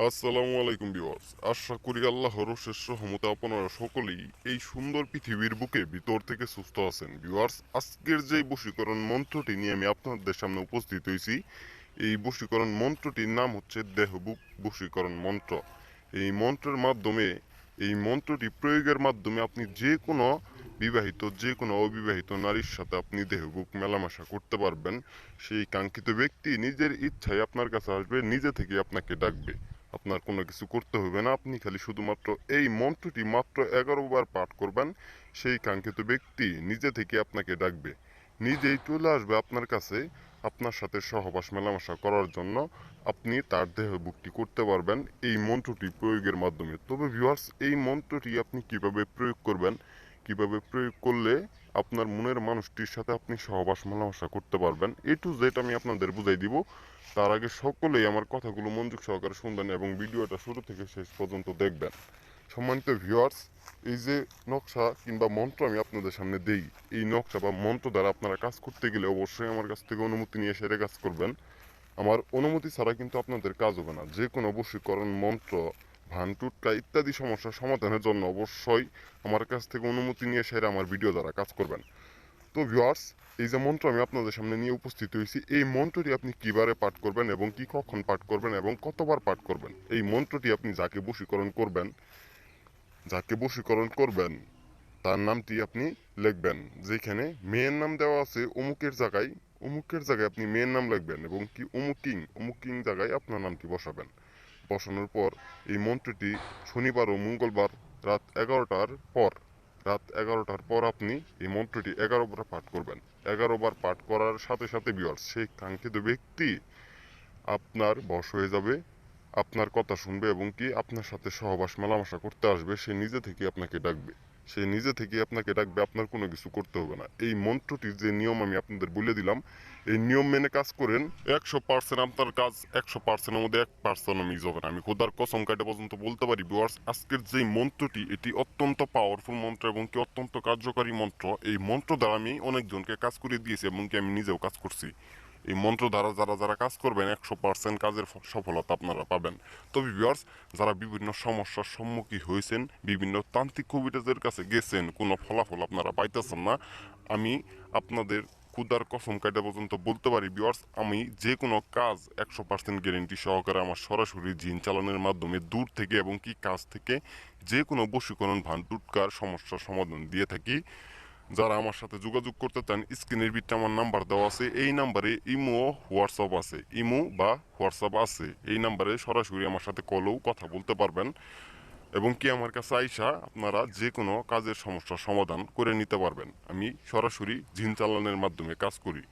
আসসালামু আলাইকুম ভিউয়ার্স। আশা করি আল্লাহর অশেষ রহমতে আপনারা সকলেই এই সুন্দর পৃথিবীর বুকে ভিতর থেকে সুস্থ আছেন। ভিউয়ার্স, আজকের যে বশীকরণ মন্ত্রটি নিয়ে আমি আপনাদের সামনে উপস্থিত হয়েছি, এই বশীকরণ মন্ত্রটির নাম হচ্ছে দেহবুক বশীকরণ মন্ত্র। এই মন্ত্রের মাধ্যমে, এই মন্ত্রটি প্রয়োগের মাধ্যমে আপনি যে কোনো বিবাহিত, যে কোনো অবিবাহিত নারীর সাথে আপনি দেহবুক মেলামেশা করতে পারবেন। সেই কাঙ্ক্ষিত ব্যক্তি নিজের ইচ্ছায় আপনার কাছে আসবে, নিজে থেকে আপনাকে ডাকবে। আপনার কোনো কিছু করতে হবে না, আপনি খালি শুধুমাত্র এই মন্ত্রটি মাত্র 11 বার পাঠ করবেন। সেই কাঙ্ক্ষিত ব্যক্তি নিজে থেকে আপনাকে ডাকবে, নিজেই চলে আসবে আপনার কাছে আপনার সাথে সহবাস মেলামেশা করার জন্য। আপনি তার দেহভুক্তি করতে পারবেন এই মন্ত্রটি প্রয়োগের মাধ্যমে। তবে ভিউয়ার্স, এই মন্ত্রটি আপনি কিভাবে প্রয়োগ করবেন, কিভাবে প্রয়োগ করলে আপনার মনের মানুষটির সাথে আপনি সহবাস মেলামেশা করতে পারবেন, এ টু জেড আমি আপনাদের বুঝাই দিব। তার আগে সকলেই আমার কথাগুলো মনোযোগ সহকারে শুনবেন এবং ভিডিওটা শুরু থেকে শেষ পর্যন্ত দেখবেন। সম্মানিত ভিউয়ার্স, এই যে নকশা কিংবা মন্ত্র আমি আপনাদের সামনে দেই, এই নকশা বা মন্ত্র দ্বারা আপনারা কাজ করতে গেলে অবশ্যই আমার কাছ থেকে অনুমতি নিয়ে সেরে কাজ করবেন। আমার অনুমতি ছাড়া কিন্তু আপনাদের কাজ হবে না। যে কোনো বশীকরণ মন্ত্র, ভান টুটকা ইত্যাদি সমস্যার সমাধানের জন্য অবশ্যই আমার কাছ থেকে অনুমতি নিয়ে সেরে আমার ভিডিও দ্বারা কাজ করবেন। তো ভিউয়ার্স, এই যে মন্ত্র আমি আপনাদের সামনে নিয়ে উপস্থিত হয়েছি, এই মন্ত্রটি আপনি কিভাবে পাঠ করবেন এবং কি কখন পাঠ করবেন এবং কতবার পাঠ করবেন, এই মন্ত্রটি আপনি যাকে বশীকরণ করবেন তার নামটি আপনি লিখবেন। যেখানে মেয়ের নাম দেওয়া আছে অমুকের জায়গায় আপনি মেয়ের নাম লিখবেন এবং কি অমুকিং জায়গায় আপনার নামটি বসাবেন। বসানোর পর এই মন্ত্রটি শনিবার ও মঙ্গলবার রাত এগারোটার পর রাত 11টার পর আপনি এই মন্ত্রটি 11 বার পাঠ করবেন। 11 বার পাঠ করার সাথে সাথে ভিউয়ার্স, সেই কাঙ্ক্ষিত ব্যক্তি আপনার বশ হয়ে যাবে, আপনার কথা শুনবে এবং কি আপনার সাথে সহবাস মেলামেশা করতে আসবে। সে নিজে থেকে আপনাকে ডাকবে, আপনার কোনো কিছু করতে হবে না। এই মন্ত্রটির যে নিয়ম আমি আপনাদের বলে দিলাম, এই নিয়ম মেনে কাজ করেন, 100% আপনার কাজ 100%-এর মধ্যে 1% মিস হবে না। আমি খোদার কসম কাটে পর্যন্ত বলতে পারি ভিউয়ার্স, আজকের যে মন্ত্রটি এটি অত্যন্ত পাওয়ারফুল মন্ত্র এবং কি অত্যন্ত কার্যকারী মন্ত্র। এই মন্ত্র দ্বারা আমি অনেকজনকে কাজ করে দিয়েছি এবং কি আমি নিজেও কাজ করছি। এই মন্ত্র দ্বারা যারা যারা কাজ করবেন 100% কাজের সফলতা আপনারা পাবেন। তবে ভিউয়ার্স, যারা বিভিন্ন সমস্যার সম্মুখীন হয়েছেন, বিভিন্ন তান্ত্রিক কবিরাজের কাছে গেছেন, কোনো ফলাফল আপনারা পাইতেছেন না, আমি আপনাদের ক্ষুদার কসম কাটা পর্যন্ত বলতে পারি ভিউয়ার্স, আমি যে কোনো কাজ 100% গ্যারেন্টি সহকারে আমার সরাসরি জিন চালানোর মাধ্যমে দূর থেকে এবং কি কাজ থেকে যে কোনো বশীকরণ ভান টুটকার সমস্যার সমাধান দিয়ে থাকি। যারা আমার সাথে যোগাযোগ করতে চান, স্ক্রিনের ভিতরে আমার নাম্বার দেওয়া আছে, এই নাম্বারে ইমো বা হোয়াটসঅ্যাপ আছে। এই নাম্বারে সরাসরি আমার সাথে কলেও কথা বলতে পারবেন এবং কি আমার কাছে আইসা আপনারা যে কোনো কাজের সমস্যার সমাধান করে নিতে পারবেন। আমি সরাসরি জিন চালানোর মাধ্যমে কাজ করি।